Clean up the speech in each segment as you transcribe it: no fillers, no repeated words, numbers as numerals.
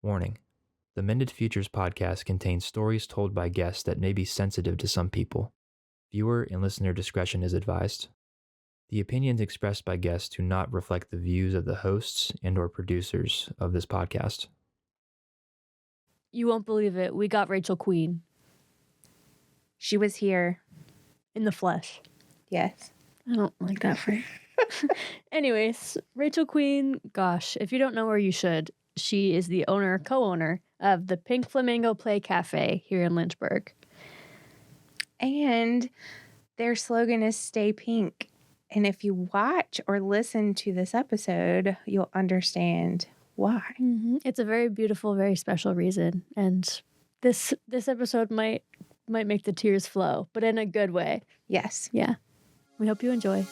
Warning: the Mended Futures podcast contains stories told by guests that may be sensitive to some people. Viewer and listener discretion is advised. The opinions expressed by guests do not reflect the views of the hosts and/or producers of this podcast. You won't believe it. We got Rachel Queen She was here. in the flesh. Yes. I don't like that phrase. Anyways, Rachel Queen, gosh, if you don't know her, you should. She is the co-owner of the Pink Flamingo Cafe here in Lynchburg. And their slogan is Stay Pink. And if you watch or listen to this episode, you'll understand why. Mm-hmm. It's a very beautiful, very special reason. And this episode might make the tears flow, but in a good way. Yes. Yeah. We hope you enjoy.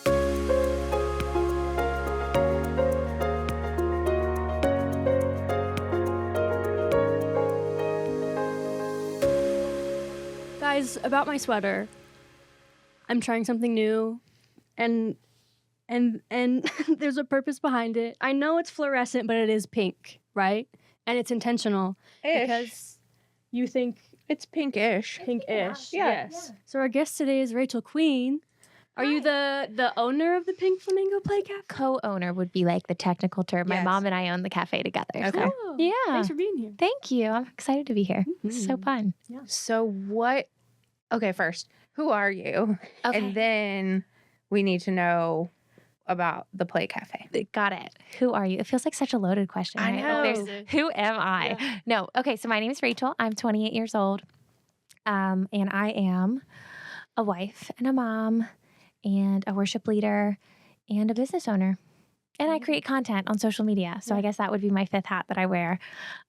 Guys, about my sweater. I'm trying something new and there's a purpose behind it. I know it's fluorescent, but it is pink, right? And it's intentional. Ish. Because you think It's pinkish. pinkish. Yeah. Yes. So our guest today is Rachel Queen. Are you the owner of the Pink Flamingo Cafe? Co-owner would be like the technical term. My Yes. mom and I own the cafe together. Okay. So. Oh, Yeah. Thanks for being here. Thank you. I'm excited to be here. It's so fun. So what? Okay, first, who are you? Okay. And then we need to know about the Play Cafe. Got it. Who are you? It feels like such a loaded question. I right? know. There's, who am I? Yeah. No. Okay. So my name is Rachel. I'm 28 years old. And I am a wife and a mom and a worship leader and a business owner. And I create content on social media. So I guess that would be my fifth hat that I wear.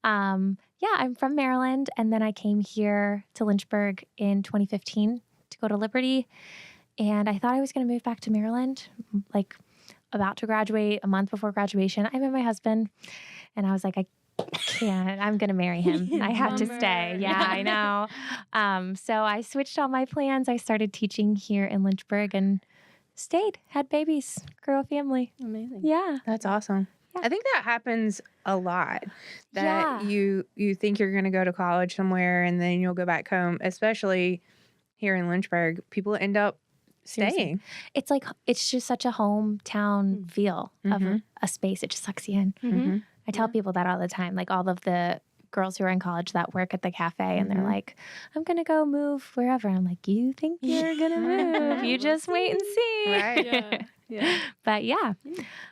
Yeah, I'm from Maryland. And then I came here to Lynchburg in 2015 to go to Liberty. And I thought I was going to move back to Maryland, like about to graduate, a month before graduation. I met my husband and I was like, I can't. I'm going to marry him. I have to stay. Bummer. Yeah, I know. So I switched all my plans. I started teaching here in Lynchburg and stayed, had babies, grew a family. Amazing. Yeah. That's awesome. Yeah. I think that happens a lot. That Yeah. you think you're going to go to college somewhere and then you'll go back home, especially here in Lynchburg. People end up staying. It's like, it's just such a hometown feel of a space. It just sucks you in. Mm-hmm. I tell people that all the time, like all of the girls who are in college that work at the cafe and they're like, I'm going to go move wherever. I'm like, you think you're going to move? You just wait and see. Right. Yeah. Yeah. But yeah.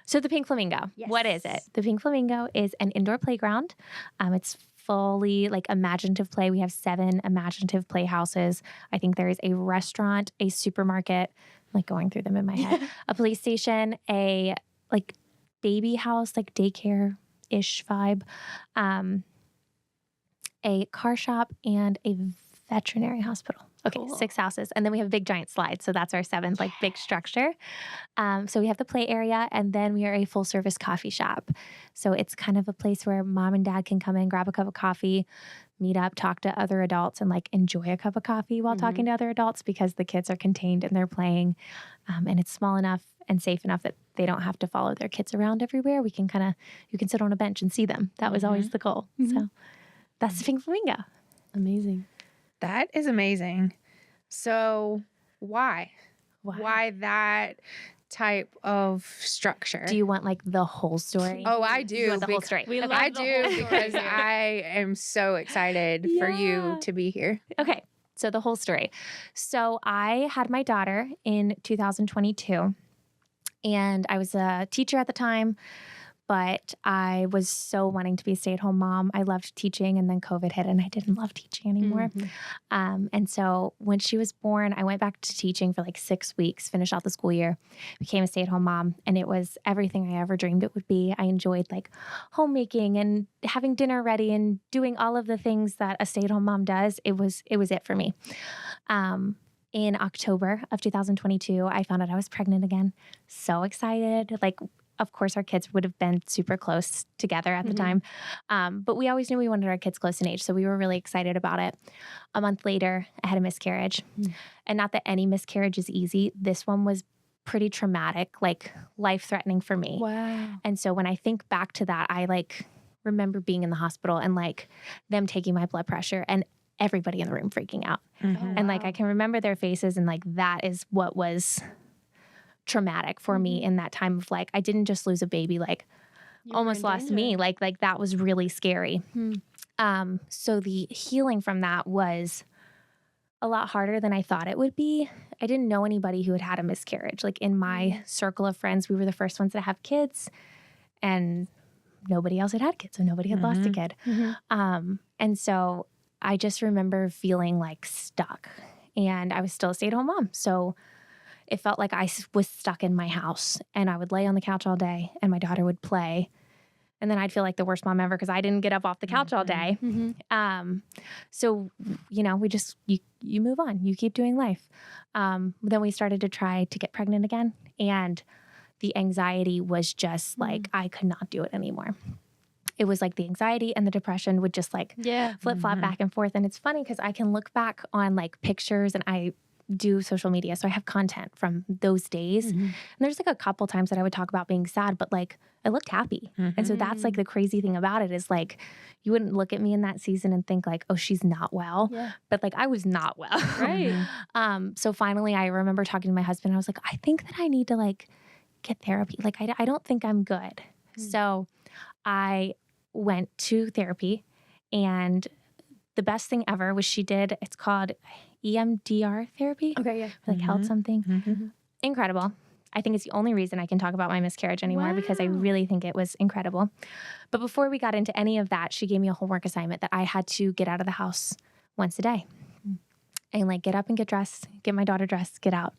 So the Pink Flamingo, what is it? The Pink Flamingo is an indoor playground. It's fully like imaginative play. We have 7 imaginative playhouses. I think there is a restaurant, a supermarket, I'm like going through them in my head, a police station, a like baby house, like daycare-ish vibe, a car shop, and a veterinary hospital. Okay, Cool. 6 houses. And then we have a big giant slide. So that's our 7th, like big structure. So we have the play area, and then we are a full service coffee shop. So it's kind of a place where mom and dad can come in, grab a cup of coffee, meet up, talk to other adults, and like enjoy a cup of coffee while talking to other adults because the kids are contained and they're playing. And it's small enough and safe enough that they don't have to follow their kids around everywhere. We can you can sit on a bench and see them. That was always the goal. So that's the Pink Flamingo. Amazing. That is amazing. So why? Why that type of structure? Do you want like the whole story? Oh, I do. You want the whole story? We love I the do whole story because here. I am so excited for you to be here. Okay, so the whole story. So I had my daughter in 2022, and I was a teacher at the time, but I was so wanting to be a stay-at-home mom. I loved teaching, and then COVID hit, and I didn't love teaching anymore. And so when she was born, I went back to teaching for like 6 weeks, finished out the school year, became a stay-at-home mom, and it was everything I ever dreamed it would be. I enjoyed like homemaking and having dinner ready and doing all of the things that a stay-at-home mom does. It was it for me. In October of 2022, I found out I was pregnant again. So excited. Like, of course, our kids would have been super close together at the time. But we always knew we wanted our kids close in age. So we were really excited about it. A month later, I had a miscarriage. And not that any miscarriage is easy. This one was pretty traumatic, like life-threatening for me. Wow. And so when I think back to that, I like remember being in the hospital and like them taking my blood pressure and everybody in the room freaking out. Mhm. And like I can remember their faces, and like that is what was traumatic for me in that time of like I didn't just lose a baby, like You were almost in lost danger. me. Like that was really scary. Hmm. So the healing from that was a lot harder than I thought it would be. I didn't know anybody who had had a miscarriage. Like in my circle of friends, we were the first ones to have kids, and nobody else had had kids, so nobody had lost a kid. And so I just remember feeling like stuck, and I was still a stay-at-home mom. So it felt like I was stuck in my house, and I would lay on the couch all day and my daughter would play. And then I'd feel like the worst mom ever because I didn't get up off the couch all day. So, you know, you move on, you keep doing life. Then we started to try to get pregnant again. And the anxiety was just like, I could not do it anymore. It was like the anxiety and the depression would just like flip-flop back and forth. And it's funny because I can look back on like pictures, and I do social media, so I have content from those days. And there's like a couple times that I would talk about being sad, but like I looked happy. And so that's like the crazy thing about it is like you wouldn't look at me in that season and think like, oh, she's not well. But like I was not well. Right. So finally I remember talking to my husband. I was like, I think that I need to like get therapy. Like I don't think I'm good. So I went to therapy, and the best thing ever was it's called EMDR therapy. Okay, yeah. Like held something. Incredible. I think it's the only reason I can talk about my miscarriage anymore because I really think it was incredible. But before we got into any of that, she gave me a homework assignment that I had to get out of the house once a day and like get up and get dressed, get my daughter dressed, get out.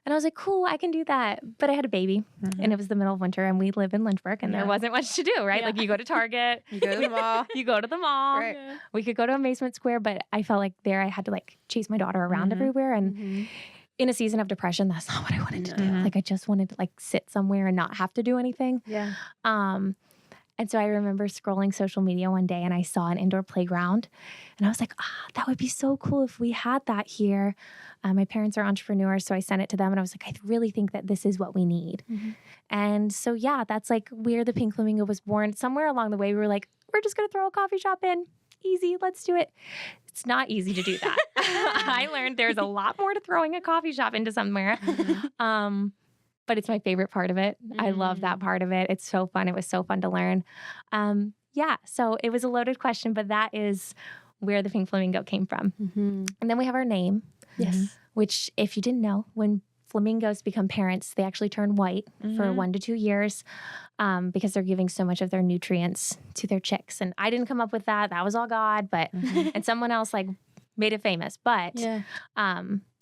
And I was like, cool, I can do that. But I had a baby and it was the middle of winter, and we live in Lynchburg, and there wasn't much to do, right? Like you go to Target. You go to the mall. You go to the mall. Right. We could go to Amazement Square, but I felt like there I had to like chase my daughter around everywhere. And in a season of depression, that's not what I wanted to do. Like I just wanted to like sit somewhere and not have to do anything. Yeah. And so I remember scrolling social media one day, and I saw an indoor playground, and I was like, that would be so cool if we had that here. My parents are entrepreneurs, so I sent it to them, and I was like, I really think that this is what we need. And so, yeah, that's like where the Pink Flamingo was born. Somewhere along the way, we were like, we're just going to throw a coffee shop in. Easy, let's do it. It's not easy to do that. I learned there's a lot more to throwing a coffee shop into somewhere. But it's my favorite part of it. I love that part of it. It's so fun. It was so fun to learn. So it was a loaded question, but that is where the Pink Flamingo came from. And then we have our name. Yes. Which, if you didn't know, when flamingos become parents, they actually turn white for 1 to 2 years because they're giving so much of their nutrients to their chicks. And I didn't come up with that. That was all God. But and someone else like made it famous. But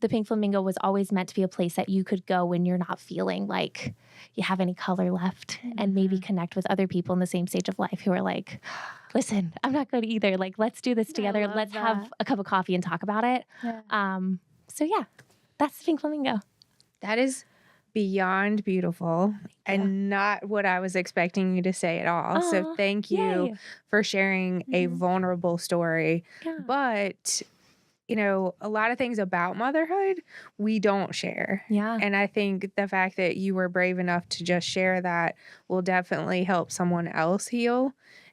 the Pink Flamingo was always meant to be a place that you could go when you're not feeling like you have any color left, and maybe connect with other people in the same stage of life who are like, listen, I'm not good either. Like, let's do this together. Let's have a cup of coffee and talk about it. So yeah, that's the Pink Flamingo. That is beyond beautiful and not what I was expecting you to say at all. So thank you for sharing a vulnerable story. But, you know, a lot of things about motherhood we don't share. And I think the fact that you were brave enough to just share that will definitely help someone else heal.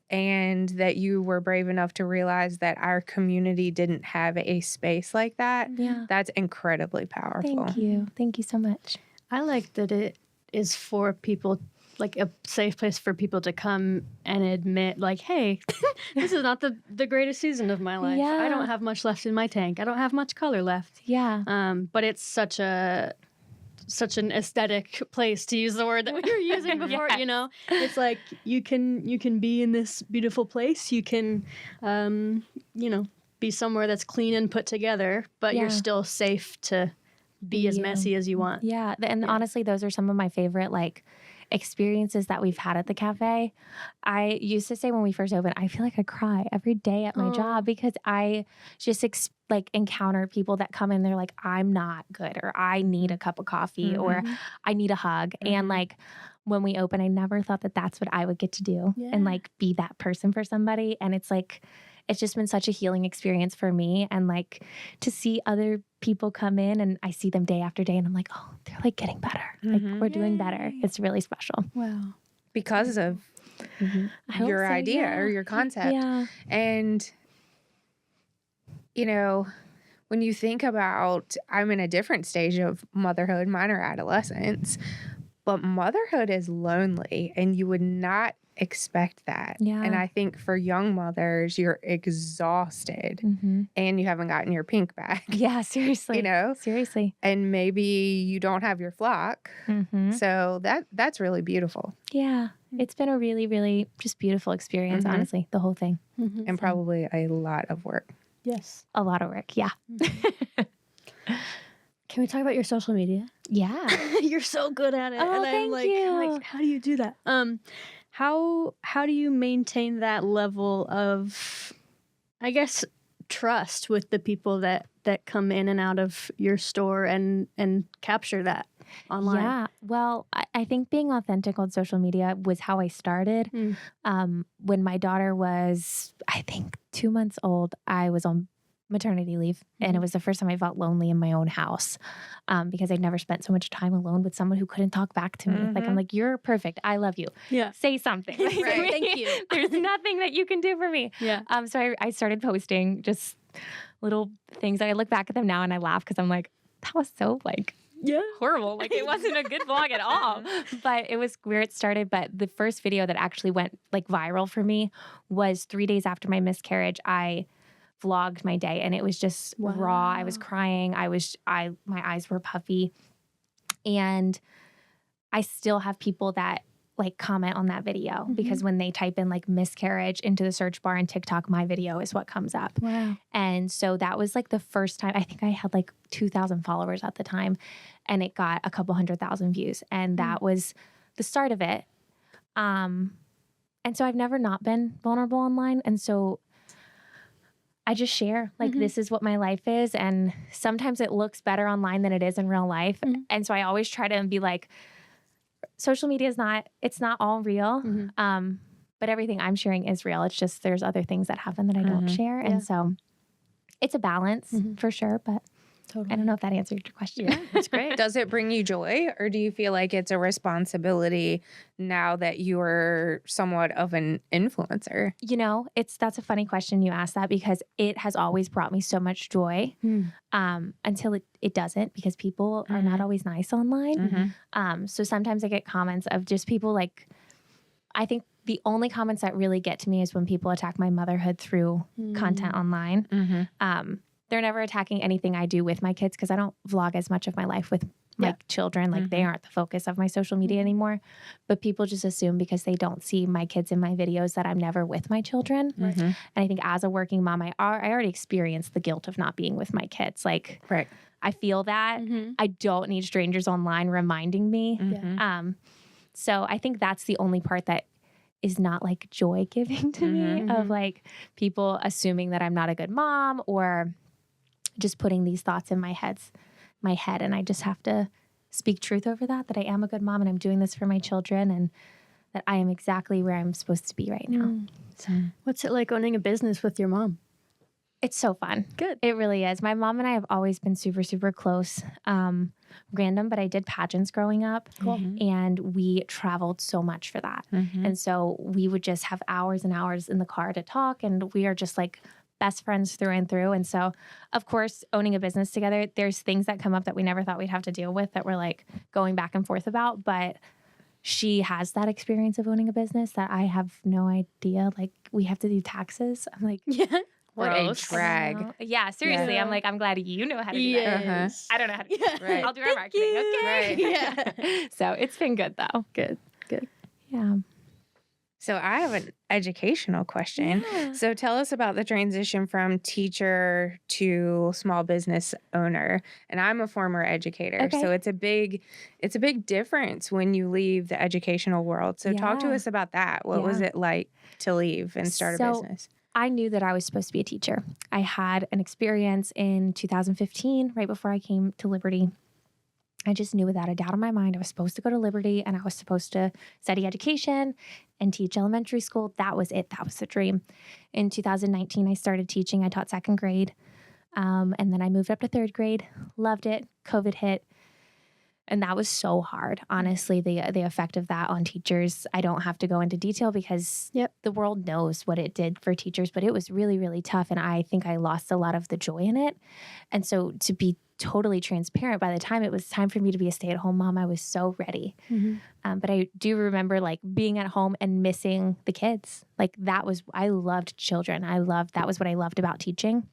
And that you were brave enough to realize that our community didn't have a space like that. That's incredibly powerful. Thank you. Thank you so much. I like that it is for people, like a safe place for people to come and admit, like, hey, this is not the greatest season of my life. I don't have much left in my tank. I don't have much color left. But it's such an aesthetic place, to use the word that we were using before. You know, it's like you can be in this beautiful place. You can, you know, be somewhere that's clean and put together, but you're still safe to be as messy as you want. And honestly, those are some of my favorite like experiences that we've had at the cafe. I used to say when we first opened, I feel like I cry every day at my job because I just encounter people that come in, they're like, I'm not good, or I need a cup of coffee, or I need a hug. And like when we open, I never thought that that's what I would get to do and like be that person for somebody. And it's like, it's just been such a healing experience for me. And like to see other people come in and I see them day after day and I'm like, oh, they're like getting better. Like we're doing better. It's really special. Wow. Because of your idea or your concept. Yeah. And, you know, when you think about, I'm in a different stage of motherhood, mine are adolescents, but motherhood is lonely and you would not expect that. Yeah. And I think for young mothers, you're exhausted and you haven't gotten your pink back. Yeah, seriously. You know? Seriously. And maybe you don't have your flock. So that's really beautiful. Yeah. It's been a really, really just beautiful experience, honestly, the whole thing. And probably a lot of work. Yes. A lot of work. Yeah. Can we talk about your social media? Yeah. You're so good at it. Oh, and thank I'm you. like, how do you do that? How do you maintain that level of, I guess, trust with the people that come in and out of your store and capture that online? Yeah. Well, I think being authentic on social media was how I started. When my daughter was, I think, 2 months old, I was on maternity leave. And it was the first time I felt lonely in my own house because I'd never spent so much time alone with someone who couldn't talk back to me. Like, I'm like, you're perfect. I love you. Yeah. Say something. Like, Right. Thank you. There's nothing that you can do for me. Yeah. So I started posting just little things. I look back at them now and I laugh because I'm like, that was so horrible. Like, it wasn't a good vlog at all. But it was where it started. But the first video that actually went like viral for me was 3 days after my miscarriage. I vlogged my day and it was just raw. I was crying. My eyes were puffy. And I still have people that like comment on that video because when they type in like miscarriage into the search bar in TikTok, my video is what comes up. Wow. And so that was like the first time. I think I had like 2,000 followers at the time and it got a couple 100,000 views. And that was the start of it. And so I've never not been vulnerable online. And so I just share like this is what my life is. And sometimes it looks better online than it is in real life. And so I always try to be like, social media is it's not all real. But everything I'm sharing is real. It's just there's other things that happen that I don't share. And so it's a balance for sure. But totally. I don't know if that answered your question. Yeah, that's great. Does it bring you joy or do you feel like it's a responsibility now that you're somewhat of an influencer? You know, that's a funny question you asked that because it has always brought me so much joy until it doesn't because people are not always nice online. So sometimes I get comments of just people like, I think the only comments that really get to me is when people attack my motherhood through content online. They're never attacking anything I do with my kids because I don't vlog as much of my life with my children. Like they aren't the focus of my social media anymore. But people just assume because they don't see my kids in my videos that I'm never with my children. And I think as a working mom, I already experienced the guilt of not being with my kids. Like I feel that. I don't need strangers online reminding me. So I think that's the only part that is not like joy giving to me of like people assuming that I'm not a good mom or just putting these thoughts in my head. And I just have to speak truth over that I am a good mom and I'm doing this for my children and that I am exactly where I'm supposed to be right now. So what's it like owning a business with your mom? It's so fun. Good. It really is. My mom and I have always been super, super close. Random, but I did pageants growing up. Cool. And we traveled so much for that. And so we would just have hours and hours in the car to talk. And we are just like best friends through and through. And so, of course, owning a business together, there's things that come up that we never thought we'd have to deal with that we're like going back and forth about. But she has that experience of owning a business that I have no idea. Like we have to do taxes. I'm like, What a drag. Yeah, seriously. Yeah. I'm like, I'm glad you know how to do that. I don't know how to do that. Right. I'll do our marketing. Okay. Yeah. So it's been good though. Good. Yeah. So I have an educational question. Yeah. So tell us about the transition from teacher to small business owner. And I'm a former educator. Okay. So it's a big difference when you leave the educational world. So talk to Yeah. us about that. What was it like to leave and start a business? I knew that I was supposed to be a teacher. I had an experience in 2015, right before I came to Liberty. I just knew without a doubt in my mind I was supposed to go to Liberty and I was supposed to study education and teach elementary school. That was it. That was the dream. In 2019, I started teaching. I taught second grade. And then I moved up to third grade. Loved it. COVID hit. And that was so hard. Honestly, the effect of that on teachers, I don't have to go into detail because the world knows what it did for teachers, but it was really, really tough. And I think I lost a lot of the joy in it. And so to be totally transparent, by the time it was time for me to be a stay-at-home mom, I was so ready. But I do remember like being at home and missing the kids. Like I loved children. That was what I loved about teaching.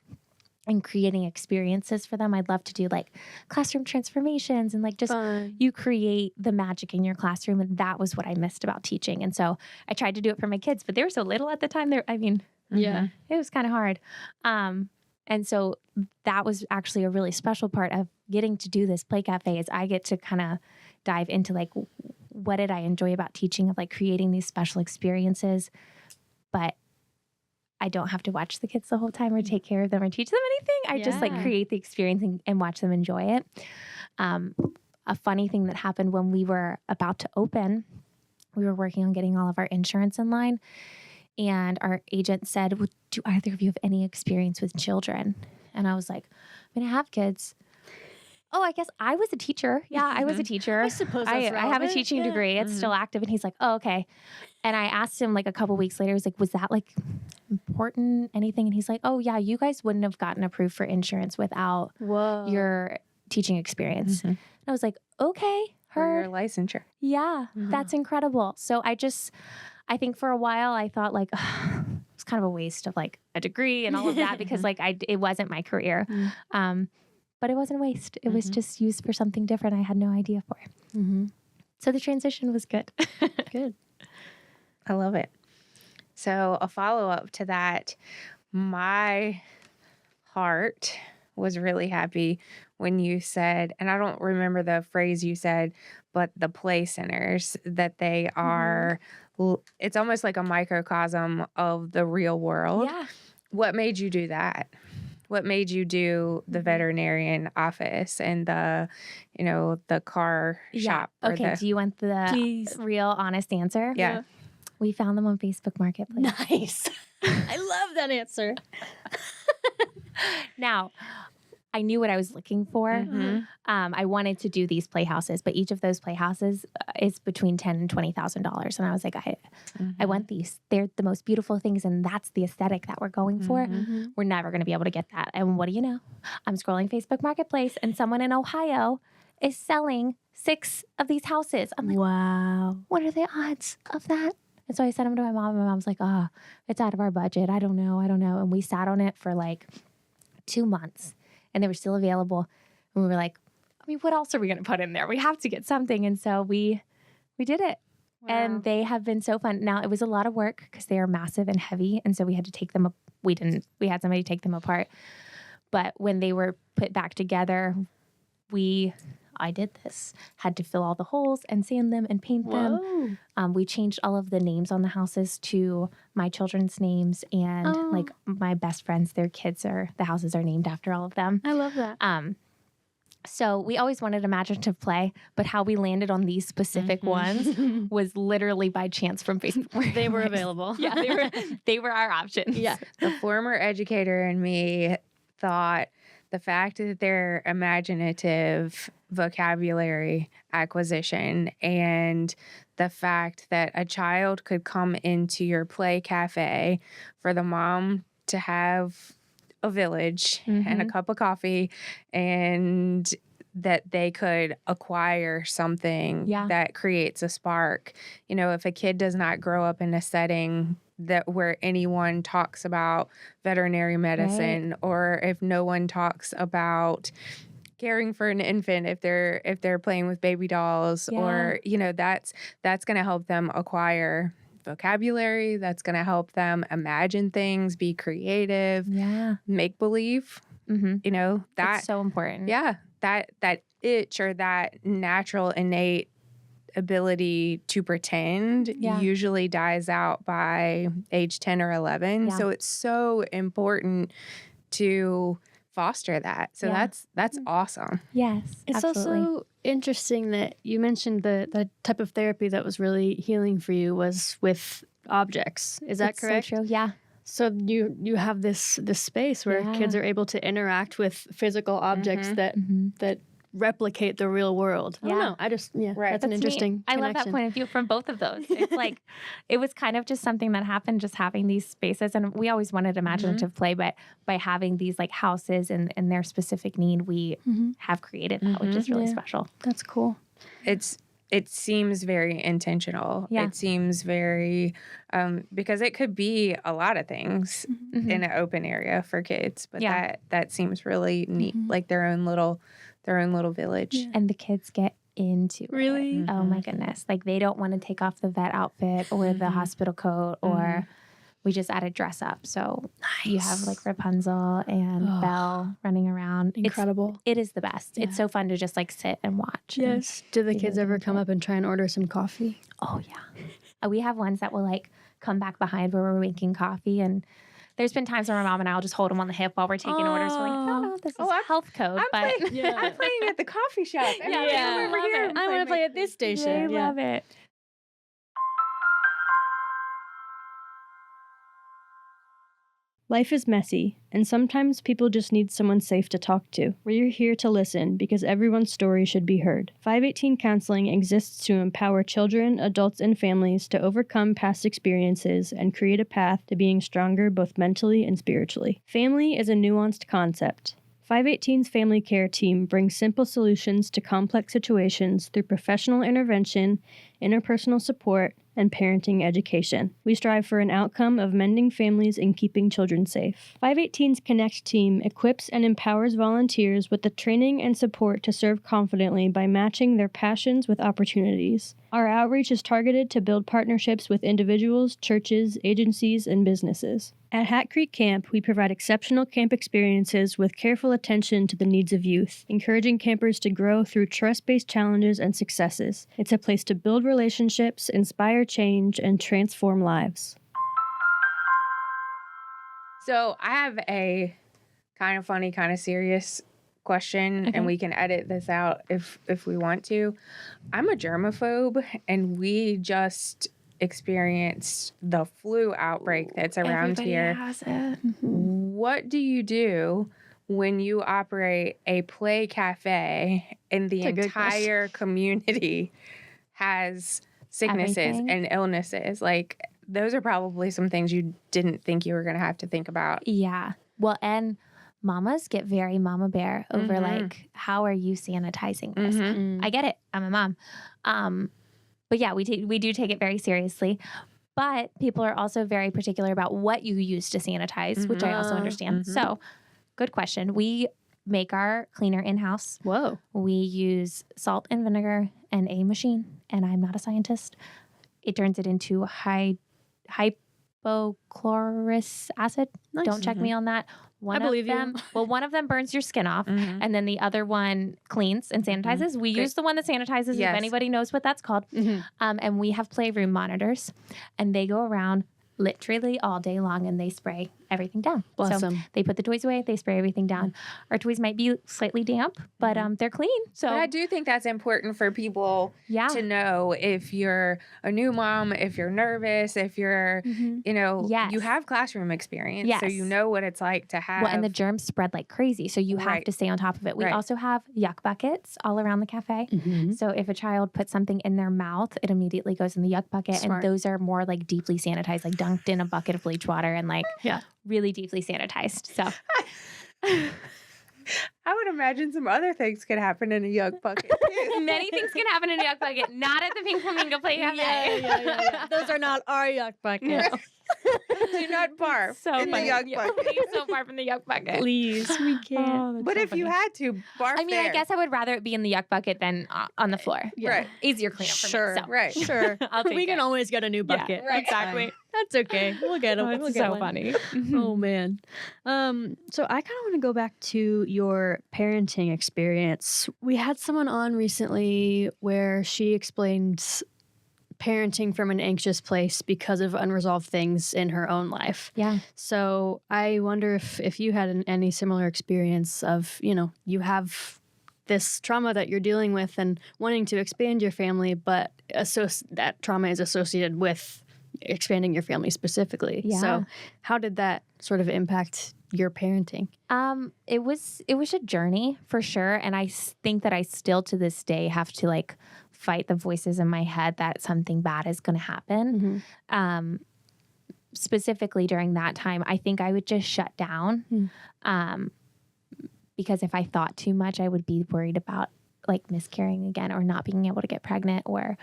And creating experiences for them. I'd love to do like classroom transformations and like just you create the magic in your classroom. And that was what I missed about teaching. And so I tried to do it for my kids, but they were so little at the time. It was kind of hard. And so that was actually a really special part of getting to do this Play Cafe is I get to kind of dive into like, what did I enjoy about teaching, of like creating these special experiences, but I don't have to watch the kids the whole time or take care of them or teach them anything. I just like create the experience and watch them enjoy it. A funny thing that happened when we were about to open, we were working on getting all of our insurance in line. And our agent said, well, do either of you have any experience with children? And I was like, I mean, I have kids. Oh, I guess I was a teacher. Yeah, I was a teacher. I suppose that's I have a relevant. teaching degree. It's still active. And he's like, oh, okay. And I asked him like a couple weeks later, I was like, was that like important, anything? And he's like, oh yeah, you guys wouldn't have gotten approved for insurance without your teaching experience. And I was like, okay, Or your licensure. Yeah, that's incredible. So I think for a while I thought like, it's kind of a waste of like a degree and all of that because like it wasn't my career. But it wasn't a waste. It was just used for something different I had no idea for. So the transition was good. Good. I love it. So a follow-up to that, my heart was really happy when you said, and I don't remember the phrase you said, but the play centers, that they are, it's almost like a microcosm of the real world. Yeah. What made you do that? What made you do the veterinarian office and the car shop? Okay. Do you want the Please. real honest answer? Yeah. We found them on Facebook Marketplace. Nice. I love that answer. Now, I knew what I was looking for. I wanted to do these playhouses, but each of those playhouses is between $10,000 and $20,000. And I was like, I want these. They're the most beautiful things, and that's the aesthetic that we're going for. We're never going to be able to get that. And what do you know? I'm scrolling Facebook Marketplace, and someone in Ohio is selling 6 of these houses. I'm like, Wow. what are the odds of that? And so I sent them to my mom, and my mom's like, it's out of our budget. I don't know. And we sat on it for like 2 months. And they were still available. And we were like, I mean, what else are we going to put in there? We have to get something. And so we did it. Wow. And they have been so fun. Now, it was a lot of work because they are massive and heavy. And so we had to take them up. We had somebody take them apart. But when they were put back together, I did this. Had to fill all the holes and sand them and paint them. We changed all of the names on the houses to my children's names, and like my best friends, the houses are named after all of them. I love that. So we always wanted imaginative play, but how we landed on these specific ones was literally by chance from Facebook. They were available. Yeah, they were our options. Yeah. The former educator in me thought the fact that they're imaginative vocabulary acquisition and the fact that a child could come into your play cafe for the mom to have a village and a cup of coffee, and that they could acquire something that creates a spark. You know, if a kid does not grow up in a setting where anyone talks about veterinary medicine, or if no one talks about caring for an infant, if they're playing with baby dolls, or that's going to help them acquire vocabulary, that's going to help them imagine things, be creative, make believe. That's so important. That itch, or that natural innate ability to pretend usually dies out by age 10 or 11. So it's so important to foster that. So that's awesome. Yes, it's absolutely. also interesting that you mentioned the type of therapy that was really healing for you was with objects. Is that correct? So true. Yeah. So you have this space where kids are able to interact with physical objects that replicate the real world. I don't Yeah. know. I just, yeah, Right. that's an That's interesting neat. I love that connection. point of view from both of those. It's like, it was kind of just something that happened, just having these spaces. And we always wanted imaginative play, but by having these like houses and their specific need, we have created that, which is really Yeah. special. That's cool. It seems very intentional. Yeah. It seems very because it could be a lot of things in an open area for kids, but Yeah. that seems really neat, like their own little village. Yeah. And the kids get into it. Really? Oh my goodness. Like they don't want to take off the vet outfit or the hospital coat or we just added dress up. So you have like Rapunzel and Belle running around. Incredible. It is the best. It's so fun to just like sit and watch. and- Yes. Do the kids really ever come up and try and order some coffee? Oh yeah. We have ones that will like come back behind where we're making coffee, and there's been times where my mom and I will just hold them on the hip while we're taking orders. We're like, no, this is health code, I'm but playing, I'm playing at the coffee shop. And I Yeah. come over Love here it. and I want to play at this station. they love it. Life is messy, and sometimes people just need someone safe to talk to. We're here to listen because everyone's story should be heard. 518 Counseling exists to empower children, adults, and families to overcome past experiences and create a path to being stronger both mentally and spiritually. Family is a nuanced concept. 518's family care team brings simple solutions to complex situations through professional intervention, interpersonal support, and parenting education. We strive for an outcome of mending families and keeping children safe. 518's Connect team equips and empowers volunteers with the training and support to serve confidently by matching their passions with opportunities. Our outreach is targeted to build partnerships with individuals, churches, agencies, and businesses. At Hat Creek Camp, we provide exceptional camp experiences with careful attention to the needs of youth, encouraging campers to grow through trust-based challenges and successes. It's a place to build relationships, inspire change, and transform lives. So I have a kind of funny, kind of serious question, and we can edit this out if we want to. I'm a germaphobe, and we just experienced the flu outbreak that's around Everybody here. has it. What do you do when you operate a play cafe and the That's a good entire community has sicknesses Everything. and illnesses? Like, those are probably some things you didn't think you were going to have to think about. Yeah. Well, and mamas get very mama bear over like, how are you sanitizing this? I get it. I'm a mom. But yeah, we do take it very seriously. But people are also very particular about what you use to sanitize, which I also understand. So, good question. We make our cleaner in-house. Whoa. We use salt and vinegar and a machine, and I'm not a scientist. It turns it into hypochlorous acid. Nice. Don't check me on that. I believe you. Well, one of them burns your skin off, and then the other one cleans and sanitizes. We use the one that sanitizes, Yes. if anybody knows what that's called. And we have playroom monitors, and they go around literally all day long, and they spray everything down. Bless so 'em. they put the toys away, they spray everything down. Our toys might be slightly damp, but they're clean. So But I do think that's important for people yeah, to know if you're a new mom, if you're nervous, if you're, Yes. you have classroom experience. So Yes. you know what it's like to have. well, and the germs spread like crazy, so you have Right. to stay on top of it. We Right. also have yuck buckets all around the cafe. So if a child puts something in their mouth, it immediately goes in the yuck bucket, Smart. and those are more like deeply sanitized, like dunked in a bucket of bleach water and like really deeply sanitized. So I would imagine some other things could happen in a yuck bucket. many things can happen in a yuck bucket, not at the Pink Flamingo Play Cafe. Those are not our yuck buckets. Do not barf So in the funny. yuck Yeah, bucket. please don't barf in the yuck bucket. Please, we can't. But if you had to, barf I mean, I there. guess I would rather it be in the yuck bucket than on the floor. Right. Easier cleanup for Sure. me. So. Right. Sure. I'll take We can it. always get a new Yeah, bucket. right, That's exactly. fine. That's okay. We'll get them. Oh, we'll it's get so one. funny. Oh man. So I kind of want to go back to your parenting experience. We had someone on recently where she explained parenting from an anxious place because of unresolved things in her own life. Yeah. So I wonder if you had any similar experience of, you have this trauma that you're dealing with and wanting to expand your family, but that trauma is associated with expanding your family specifically. Yeah. So how did that sort of impact your parenting? It was a journey for sure. And I think that I still to this day have to like fight the voices in my head that something bad is going to happen. Specifically during that time, I think I would just shut down. Because if I thought too much, I would be worried about like miscarrying again or not being able to get pregnant, or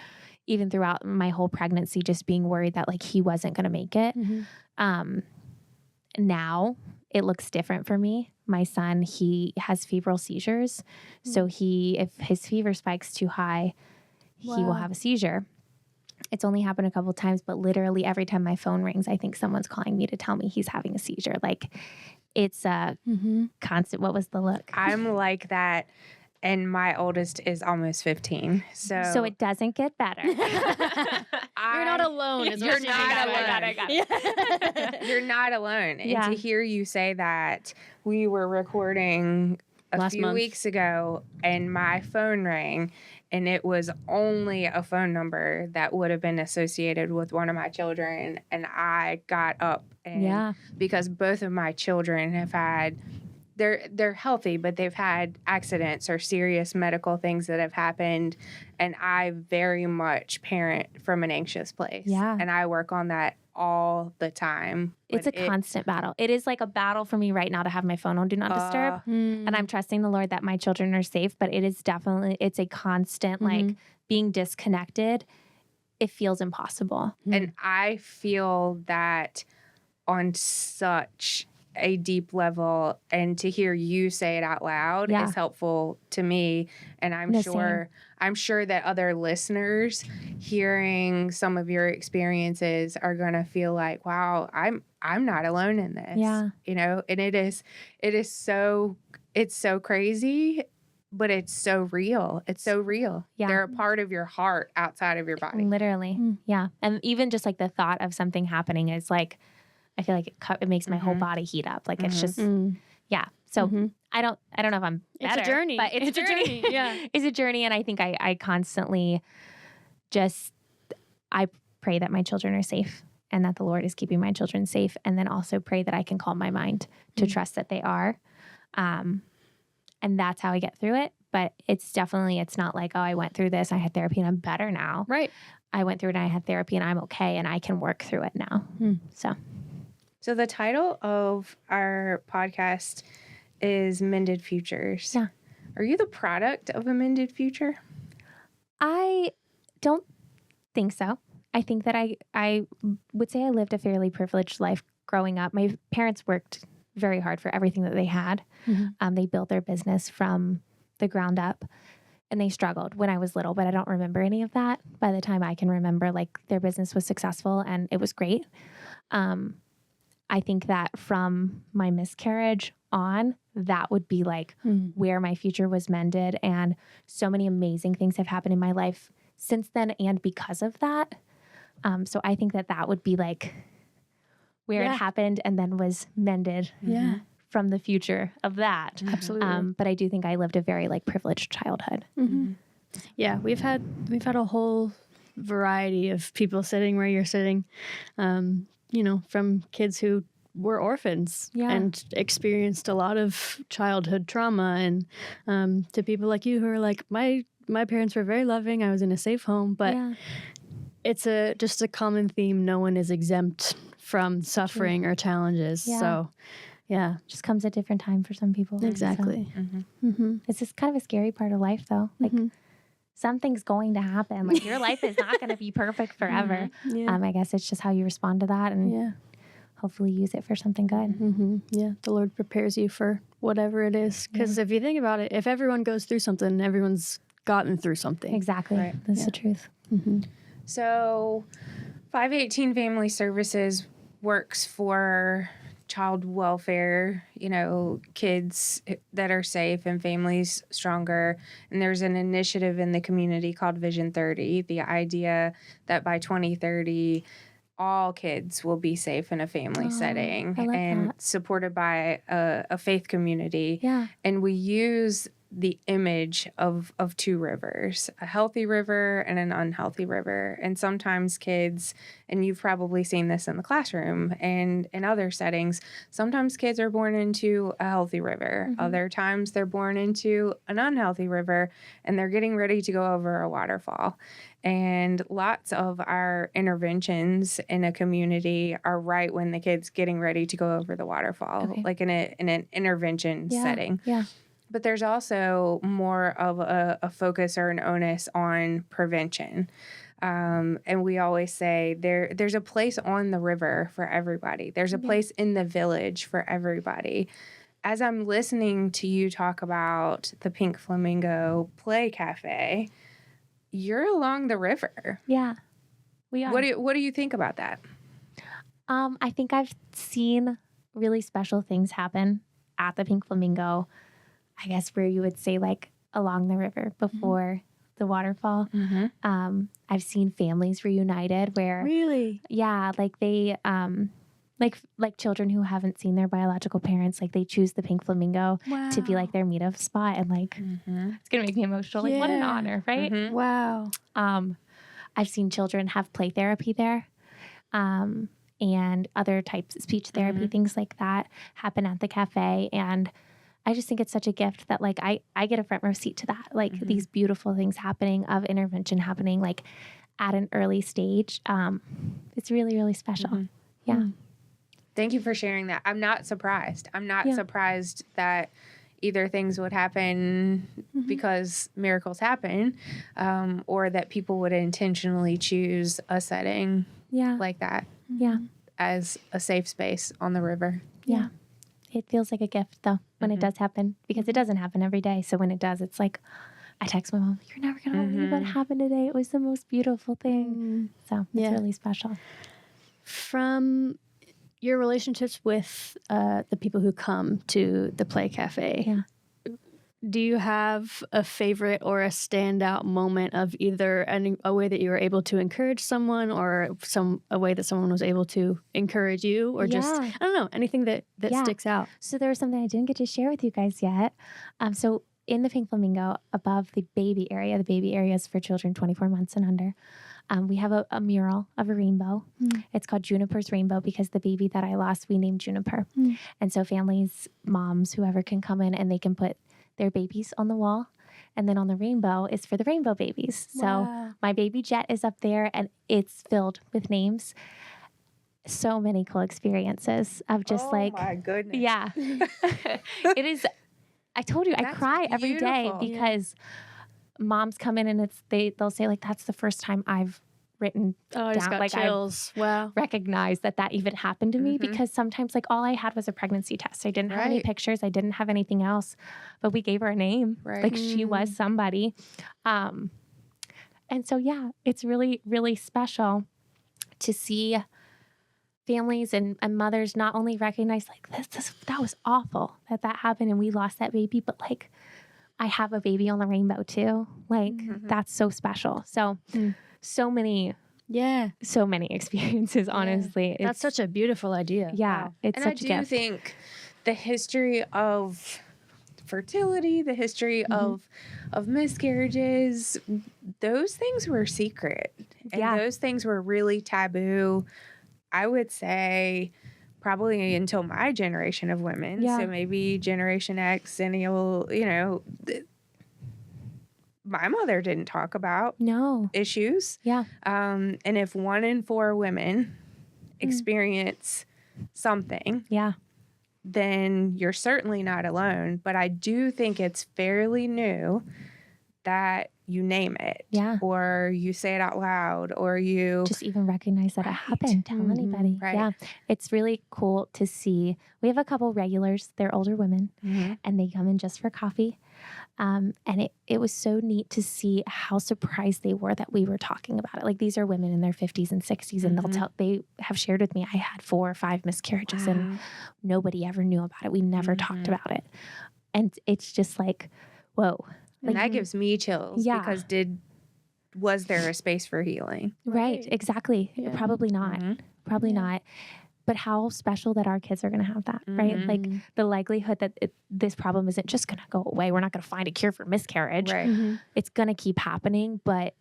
even throughout my whole pregnancy, just being worried that like he wasn't going to make it. Now it looks different for me. My son, he has febrile seizures. So if his fever spikes too high, he will have a seizure. It's only happened a couple of times, but literally every time my phone rings, I think someone's calling me to tell me he's having a seizure. Like it's a constant. What was the look? I'm like that. And my oldest is almost 15. So it doesn't get better. You're not alone. You're not alone. I got it. You're not alone. And to hear you say that, we were recording Last few month. weeks ago and my phone rang, and it was only a phone number that would have been associated with one of my children. And I got up and because both of my children have had they're healthy, but they've had accidents or serious medical things that have happened. And I very much parent from an anxious place. Yeah. And I work on that all the time. It's a constant battle. It is like a battle for me right now to have my phone on Do Not Disturb. And I'm trusting the Lord that my children are safe, but it is definitely, it's a constant like being disconnected. It feels impossible. And I feel that on such a deep level, and to hear you say it out loud is helpful to me. And I'm sure that other listeners hearing some of your experiences are going to feel like, wow, I'm not alone in this. Yeah. You know, and it's so crazy, but it's so real. It's so real. Yeah. They're a part of your heart outside of your body. Literally. Yeah. And even just like the thought of something happening is like, I feel like it makes my whole body heat up. Like it's just, yeah. So I don't know if I'm better. It's a journey. But it's a journey. Yeah. It's a journey. And I think I constantly I pray that my children are safe and that the Lord is keeping my children safe. And then also pray that I can calm my mind to trust that they are. And that's how I get through it. But it's not like, oh, I went through this, I had therapy and I'm better now. Right. I went through it and I had therapy and I'm okay and I can work through it now. So the title of our podcast is Mended Futures. Yeah. Are you the product of a mended future? I don't think so. I think that I would say I lived a fairly privileged life growing up. My parents worked very hard for everything that they had. They built their business from the ground up. And they struggled when I was little, but I don't remember any of that. By the time I can remember, like their business was successful and it was great. I think that from my miscarriage on, that would be like where my future was mended. And so many amazing things have happened in my life since then and because of that. So I think that would be like where it happened and then was mended from the future of that. Absolutely. But I do think I lived a very like privileged childhood. Yeah, we've had a whole variety of people sitting where you're sitting, from kids who were orphans and experienced a lot of childhood trauma, and to people like you who are like, my parents were very loving. I was in a safe home, but it's just a common theme. No one is exempt from suffering or challenges. Yeah. So, yeah, Just comes at different time for some people. exactly. So, it's just kind of a scary part of life, though. Like something's going to happen. Like your life is not going to be perfect forever. Yeah. I guess it's just how you respond to that, and hopefully use it for something good. Yeah, the Lord prepares you for whatever it is. Because if you think about it, if everyone goes through something, everyone's gotten through something. Exactly. Right. That's the truth. So 518 Family Services works for child welfare, kids that are safe and families stronger. And there's an initiative in the community called Vision 30, the idea that by 2030, all kids will be safe in a family setting I like and that. supported by a faith community. Yeah. And we use the image of two rivers, a healthy river and an unhealthy river. And sometimes kids, and you've probably seen this in the classroom and in other settings, sometimes kids are born into a healthy river. Mm-hmm. Other times they're born into an unhealthy river and they're getting ready to go over a waterfall. And lots of our interventions in a community are right when the kid's getting ready to go over the waterfall, like in an intervention setting. Yeah. But there's also more of a focus or an onus on prevention. And we always say there's a place on the river for everybody. There's a place in the village for everybody. As I'm listening to you talk about the Pink Flamingo Play Cafe, you're along the river. Yeah, we are. What do you think about that? I think I've seen really special things happen at the Pink Flamingo, I guess where you would say like along the river before the waterfall. I've seen families reunited where like they like children who haven't seen their biological parents, like they choose the Pink Flamingo to be like their meetup spot, and like it's gonna make me emotional. Like what an honor, right? Wow. I've seen children have play therapy there. And other types of speech therapy, things like that happen at the cafe. And I just think it's such a gift that like I get a front row seat to that. Like these beautiful things happening, of intervention happening like at an early stage. It's really, really special. Yeah. Thank you for sharing that. I'm not surprised. I'm not surprised that either things would happen because miracles happen, or that people would intentionally choose a setting like that. Yeah. As a safe space on the river. Yeah. It feels like a gift though when it does happen, because it doesn't happen every day. So when it does, it's like I text my mom, "You're never going to believe what happened today. It was the most beautiful thing." So it's really special. From your relationships with the people who come to the Play Cafe, do you have a favorite or a standout moment of either a way that you were able to encourage someone, or a way that someone was able to encourage you, or just, I don't know, anything that sticks out? So there was something I didn't get to share with you guys yet. So in the Pink Flamingo, above the baby area is for children 24 months and under, we have a mural of a rainbow. It's called Juniper's Rainbow because the baby that I lost, we named Juniper. And so families, moms, whoever can come in and they can put their babies on the wall. And then on the rainbow is for the rainbow babies. So my baby Jet is up there and it's filled with names. So many cool experiences of just oh my goodness. Yeah. It is. I told you, I cry every day because moms come in and they'll say like, that's the first time I've written I just got like chills. Wow. Recognize that even happened to me, because sometimes like all I had was a pregnancy test. I didn't have any pictures. I didn't have anything else, but we gave her a name. Like she was somebody. And so, it's really, really special to see families and mothers not only recognize like that was awful that happened and we lost that baby, but like I have a baby on the rainbow too. Like that's so special. So so many experiences, honestly. That's such a beautiful idea. Yeah. Wow. It's and such a gift. I do think the history of fertility, the history of miscarriages, those things were secret. And those things were really taboo, I would say, probably until my generation of women. So maybe Generation X, Xennial, my mother didn't talk about issues. Yeah. And if 1 in 4 women experience something, then you're certainly not alone. But I do think it's fairly new that you name it, or you say it out loud, or you just even recognize that it happened. Tell anybody. Yeah, it's really cool to see. We have a couple regulars. They're older women, and they come in just for coffee. And it was so neat to see how surprised they were that we were talking about it. Like these are women in their 50s and 60s, and they have shared with me, I had 4 or 5 miscarriages, and nobody ever knew about it. We never talked about it, and it's just like, whoa. And that gives me chills because was there a space for healing? Right, exactly. Yeah. Probably not. Probably not. but how special that our kids are going to have that, right? Like the likelihood that this problem isn't just going to go away. We're not going to find a cure for miscarriage. Right. It's going to keep happening, but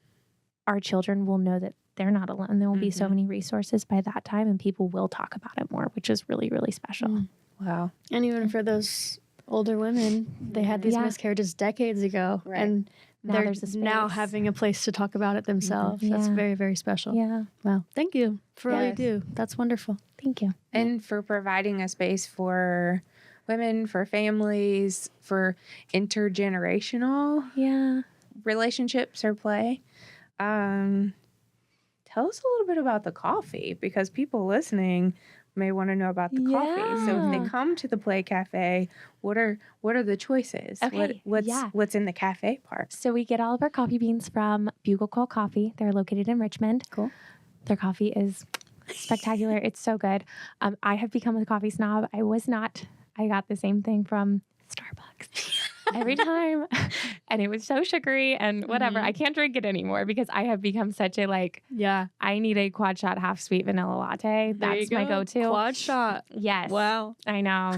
our children will know that they're not alone. There will be so many resources by that time, and people will talk about it more, which is really, really special. Wow. And even for those older women, they had these miscarriages decades ago, and Now they're there's a now space. having a place to talk about it themselves. That's Yeah. very, very special. Yeah. Wow. Thank you for all you Yes. do. That's wonderful. Thank you. And for providing a space for women, for families, for intergenerational Yeah. relationships or play. Tell us a little bit about the coffee, because people listening may want to know about the coffee. So if Yeah. they come to the Play Cafe, what are the choices? Okay, What's in the cafe part? So we get all of our coffee beans from Bugle Call Coffee. They're located in Richmond. Cool. Their coffee is spectacular. It's so good. I have become a coffee snob. I was not. I got the same thing from Starbucks every time. And it was so sugary and whatever. I can't drink it anymore because I have become such a Yeah. I need a quad shot half sweet vanilla latte. There you That's my go-to. Quad shot. Yes. Wow. I know.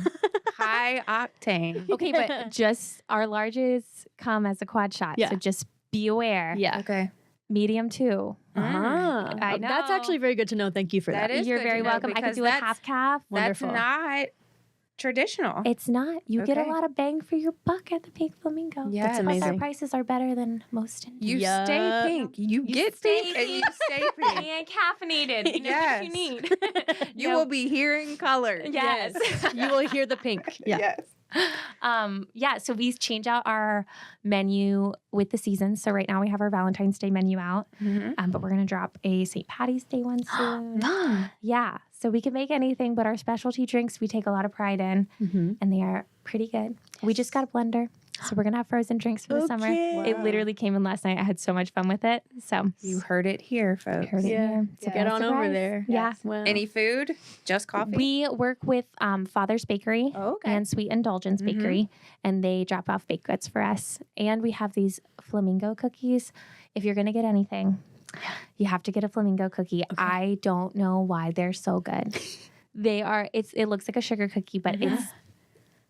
High octane. Okay, but just our larges come as a quad shot. Yeah. So just be aware. Yeah. Okay. Medium too. Ah, I That's know. actually very good to know. Thank you for that. That is You're good to very know, welcome. I could because do a half calf. Wonderful. That's not traditional. It's not. You get a Okay. lot of bang for your buck at the Pink Flamingo. Yes. That's Plus our amazing. prices are better than most. You Yeah. stay pink. You get stay pink and you pink. stay pink. And caffeinated. You know what you Yes. need. You will be hearing colors. Yes. You will hear the pink. Yeah. Yes. So we change out our menu with the seasons. So right now we have our Valentine's Day menu out, but we're going to drop a St. Patty's Day one soon. Yeah. So we can make anything, but our specialty drinks we take a lot of pride in, and they are pretty good. We just got a blender. So we're going to have frozen drinks for the summer. Okay. It literally came in last night. I had so much fun with it. So You heard it here, folks. heard it Yeah. here. So get on over Surprise. there. Yeah. Wow. Any food? Just coffee? We work with Father's Bakery Oh, okay. and Sweet Indulgence Bakery, and they drop off baked goods for us. And we have these flamingo cookies. If you're going to get anything, you have to get a flamingo cookie. I don't know why they're so good. They are, it looks like a sugar cookie, but it's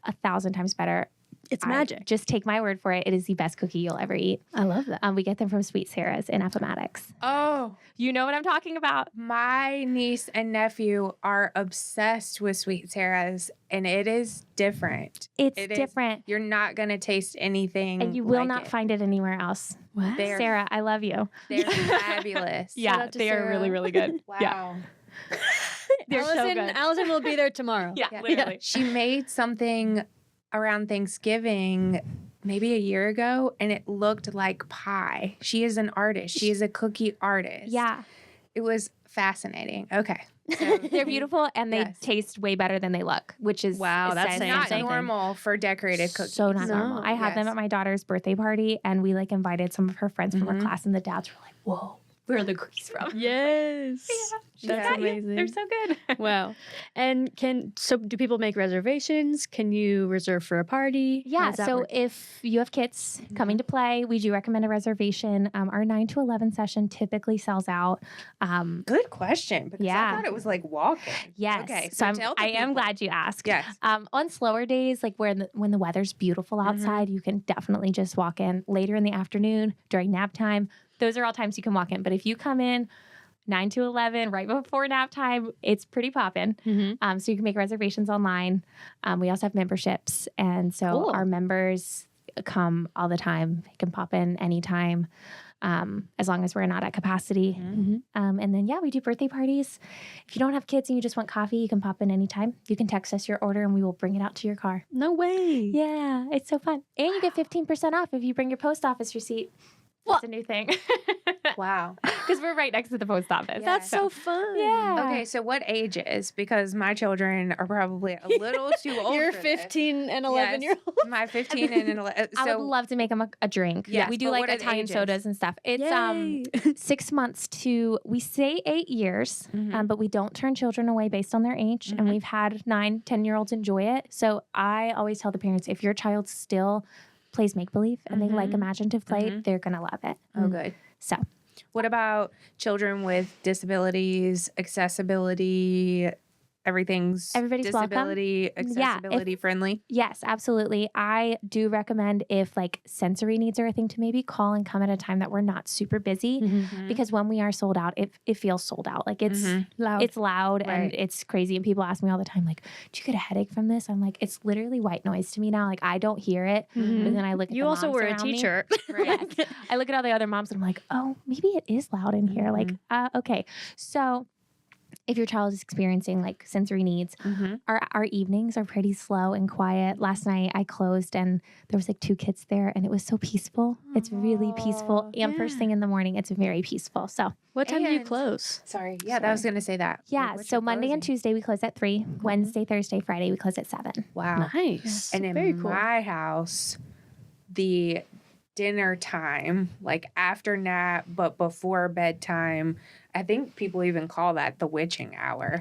1,000 times better. It's magic. Just take my word for it. It is the best cookie you'll ever eat. I love that. We get them from Sweet Sarah's in Appomattox. Oh, You know what I'm talking about. my niece and nephew are obsessed with Sweet Sarah's, and it is different. It's It is- different. You're not going to taste anything And you will like not it. find it anywhere else. Wow. They're- Sarah, I love you. They're fabulous. Shout out to Sarah. really good. Wow. Yeah. They're so Allison, good. Allison will be there tomorrow. Yeah, Yeah. literally. She made something around Thanksgiving maybe a year ago, and it looked like pie. She is an artist. She is a cookie artist. Yeah. It was fascinating. Okay. So They're beautiful and they Yes. taste way better than they look, which is Wow, that's says saying not something. normal for decorated cookies. so not No. normal. I had them Yes. at my daughter's birthday party and we invited some of her friends from her class and the dads were like, whoa, where are the cookies from? Yes. That's got you. amazing. They're so good. Wow. And do people make reservations? Can you reserve for a party? How Yeah, does that so work? if you have kids coming to play, we do recommend a reservation. Our 9 to 11 session typically sells out. Good question. Because Yeah. I thought it was like walking. Yes. Okay. So tell the I am people. glad you asked. Yes. On slower days, like when the weather's beautiful outside, you can definitely just walk in later in the afternoon during nap time. Those are all times you can walk in. But if you come in 9 to 11, right before nap time, it's pretty poppin'. So you can make reservations online. We also have memberships. And so Cool. our members come all the time. They can pop in anytime. As long as we're not at capacity. And then, we do birthday parties. If you don't have kids and you just want coffee, you can pop in anytime. You can text us your order and we will bring it out to your car. No way. Yeah, it's so fun. And you get 15% off if you bring your post office receipt. That's a new thing. Wow. Because we're right next to the post office. That's so fun. Yeah. Okay, so what ages? Because my children are probably a little too old. You're for this. 15 and 11 Yes. year old. My 15 and 11. I So would love to make them a drink. Yes, We do but like what are the Italian ages? sodas and stuff. It's 6 months to, we say 8 years, but we don't turn children away based on their age. And we've had 9, 10-year-olds enjoy it. So I always tell the parents, if your child still plays make-believe and they like imaginative play, they're going to love it. Oh, good. So What about children with disabilities, accessibility? everything's Everybody's welcome. disability, accessibility friendly? Yes, absolutely. I do recommend if like sensory needs are a thing to maybe call and come at a time that we're not super busy because when we are sold out, it feels sold out. Like it's Loud. it's loud Right. and it's crazy. And people ask me all the time, like, do you get a headache from this? I'm like, it's literally white noise to me now. Like I don't hear it. But then I look at You the also moms were a around me. teacher. Right. Yes. I look at all the other moms and I'm like, oh, maybe it is loud in here. Like, okay. So if your child is experiencing like sensory needs, our evenings are pretty slow and quiet. Last night I closed and there was like 2 kids there and it was so peaceful. It's really peaceful. And first thing in the morning, it's very peaceful. So What time do you And- close? Sorry. Yeah, I was going to say that. yeah, What's so your Monday and closing? Tuesday we close at 3. Wednesday, Thursday, Friday we close at 7. Wow. Nice. And in Very cool. my house, the dinner time, like after nap, but before bedtime, I think people even call that the witching hour.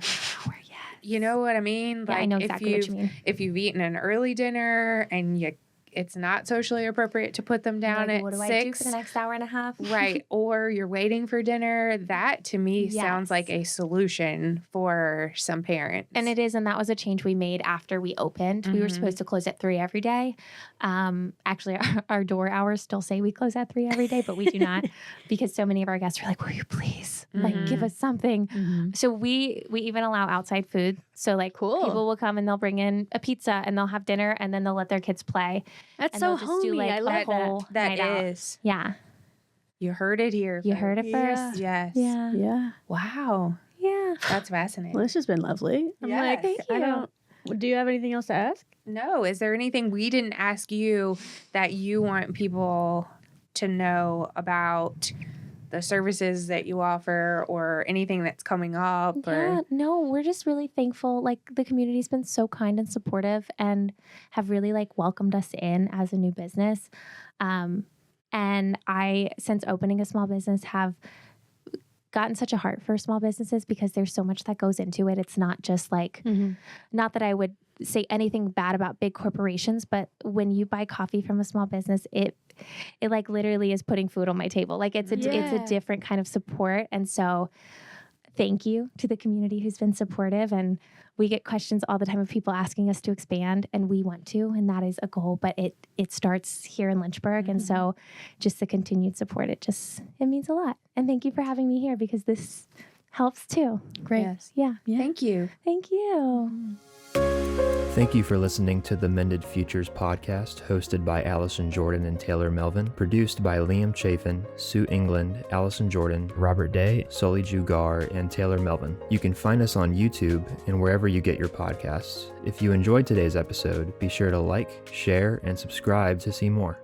You know what I mean? Yeah, I know exactly what you mean. If you've eaten an early dinner and it's not socially appropriate to put them down Like, at what do 6. I do for the next hour and a half? Right. Or you're waiting for dinner. That to me sounds like a solution for some parents. And it is, and that was a change we made after we opened. We were supposed to close at 3 every day. Actually, our door hours still say we close at 3 every day, but we do not because so many of our guests are like, will you please like give us something? So we even allow outside food. So like people will come and they'll bring in a pizza and they'll have dinner and then they'll let their kids play. That's And so they'll just do, homey. like, I a love whole that night out. is. Yeah. You heard it here. You heard it Yeah. first. Yes. Yeah. Yeah. Wow. Yeah. That's fascinating. Well, this has been lovely. I'm Yes. like, Thank I don't. Do you have anything else to ask? No. Is there anything we didn't ask you that you want people to know about the services that you offer or anything that's coming up? Yeah, Or no, we're just really thankful. Like the community's been so kind and supportive and have really like welcomed us in as a new business. And I, since opening a small business, have gotten such a heart for small businesses because there's so much that goes into it. It's not just like, not that I would say anything bad about big corporations, but when you buy coffee from a small business, it like literally is putting food on my table. Like it's a different kind of support. And so thank you to the community who's been supportive. And we get questions all the time of people asking us to expand, and we want to, and that is a goal, but it starts here in Lynchburg. And so just the continued support, it means a lot. And thank you for having me here because this helps too. Great. Yes. Yeah. Thank you. Thank you. Thank you for listening to the Mended Futures podcast, hosted by Allison Jordan and Taylor Melvin, produced by Liam Chafin, Sue England, Allison Jordan, Robert Day, Sully Jugar, and Taylor Melvin. You can find us on YouTube and wherever you get your podcasts. If you enjoyed today's episode, be sure to like, share, and subscribe to see more.